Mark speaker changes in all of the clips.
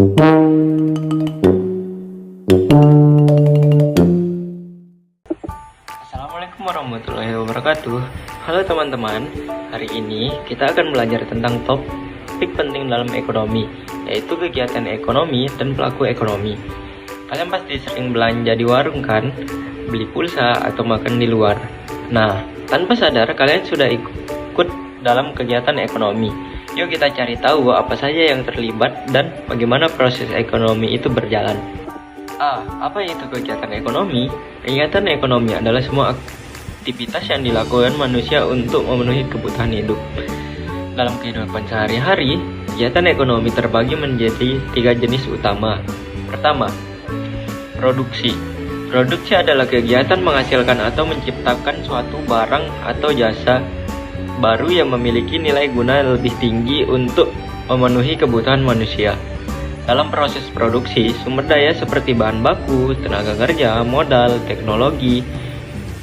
Speaker 1: Assalamualaikum warahmatullahi wabarakatuh. Halo teman-teman, hari ini kita akan belajar tentang topik penting dalam ekonomi, yaitu kegiatan ekonomi dan pelaku ekonomi. Kalian pasti sering belanja di warung kan, beli pulsa atau makan di luar. Nah, tanpa sadar kalian sudah ikut dalam kegiatan ekonomi. Yuk kita cari tahu apa saja yang terlibat dan bagaimana proses ekonomi itu berjalan. Apa itu kegiatan ekonomi? Kegiatan ekonomi adalah semua aktivitas yang dilakukan manusia untuk memenuhi kebutuhan hidup. Dalam kehidupan sehari-hari, kegiatan ekonomi terbagi menjadi 3 jenis utama. Pertama, produksi. Produksi adalah kegiatan menghasilkan atau menciptakan suatu barang atau jasa baru yang memiliki nilai guna lebih tinggi untuk memenuhi kebutuhan manusia. Dalam proses produksi, sumber daya seperti bahan baku, tenaga kerja, modal, teknologi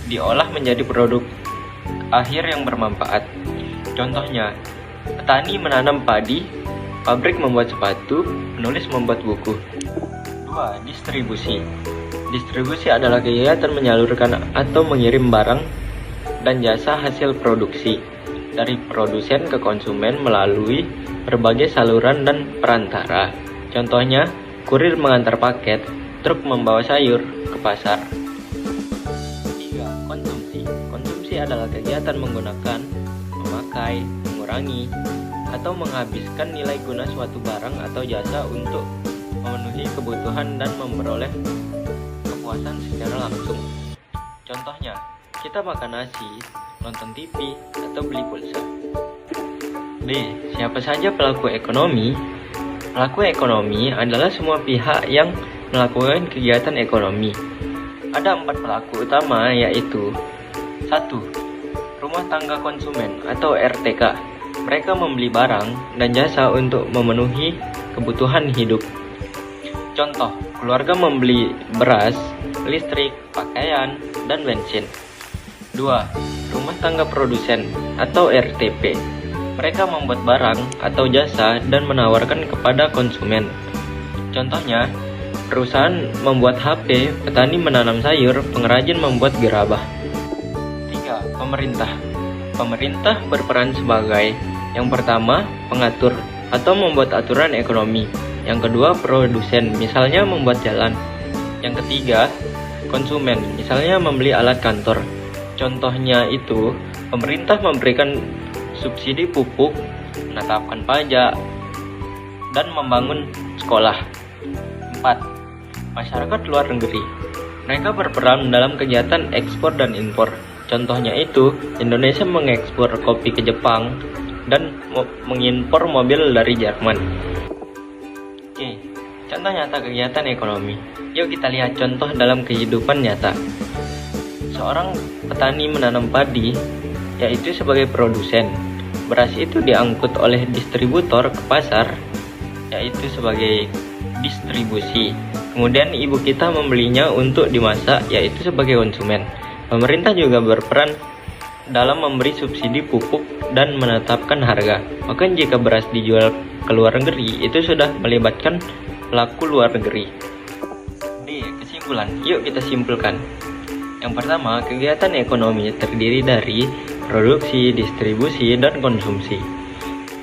Speaker 1: diolah menjadi produk akhir yang bermanfaat. Contohnya, petani menanam padi, pabrik membuat sepatu, penulis membuat buku. 2. Distribusi. Distribusi adalah kegiatan menyalurkan atau mengirim barang dan jasa hasil produksi dari produsen ke konsumen melalui berbagai saluran dan perantara. Contohnya, kurir mengantar paket, truk membawa sayur ke pasar. 3. Konsumsi. Konsumsi adalah kegiatan menggunakan, memakai, mengurangi, atau menghabiskan nilai guna suatu barang atau jasa untuk memenuhi kebutuhan dan memperoleh kepuasan secara langsung. Contohnya, kita makan nasi, nonton TV, atau beli pulsa. B. Siapa saja pelaku ekonomi? Pelaku ekonomi adalah semua pihak yang melakukan kegiatan ekonomi. Ada 4 pelaku utama, yaitu 1. Rumah tangga konsumen atau RTK. Mereka membeli barang dan jasa untuk memenuhi kebutuhan hidup. Contoh, keluarga membeli beras, listrik, pakaian, dan bensin. 2. Rumah tangga produsen atau RTP. Mereka membuat barang atau jasa dan menawarkan kepada konsumen. Contohnya, perusahaan membuat HP, petani menanam sayur, pengrajin membuat gerabah. 3. Pemerintah. Pemerintah berperan sebagai yang pertama, pengatur atau membuat aturan ekonomi. Yang kedua, produsen, misalnya membuat jalan. Yang ketiga, konsumen, misalnya membeli alat kantor. Contohnya itu, pemerintah memberikan subsidi pupuk, menetapkan pajak, dan membangun sekolah. 4. Masyarakat luar negeri. Mereka berperan dalam kegiatan ekspor dan impor. Contohnya itu, Indonesia mengekspor kopi ke Jepang dan mengimpor mobil dari Jerman. Oke, contoh nyata kegiatan ekonomi. Yuk kita lihat contoh dalam kehidupan nyata. Seorang petani menanam padi, yaitu sebagai produsen. Beras itu diangkut oleh distributor ke pasar, yaitu sebagai distribusi. Kemudian ibu kita membelinya untuk dimasak, yaitu sebagai konsumen. Pemerintah juga berperan dalam memberi subsidi pupuk dan menetapkan harga. Maka jika beras dijual ke luar negeri, itu sudah melibatkan pelaku luar negeri. D. Kesimpulan. Yuk kita simpulkan. Yang pertama, kegiatan ekonomi terdiri dari produksi, distribusi, dan konsumsi.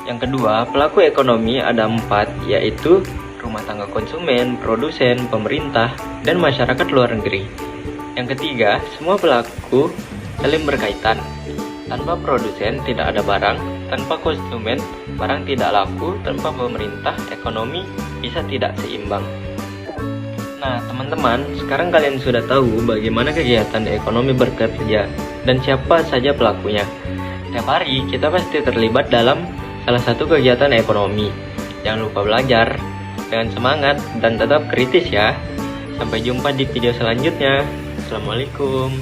Speaker 1: Yang kedua, pelaku ekonomi ada 4, yaitu rumah tangga konsumen, produsen, pemerintah, dan masyarakat luar negeri. Yang ketiga, semua pelaku saling berkaitan. Tanpa produsen tidak ada barang, tanpa konsumen barang tidak laku, tanpa pemerintah ekonomi bisa tidak seimbang. Nah teman-teman, sekarang kalian sudah tahu bagaimana kegiatan ekonomi bekerja dan siapa saja pelakunya. Setiap hari kita pasti terlibat dalam salah satu kegiatan ekonomi. Jangan lupa belajar dengan semangat dan tetap kritis ya. Sampai jumpa di video selanjutnya. Assalamualaikum.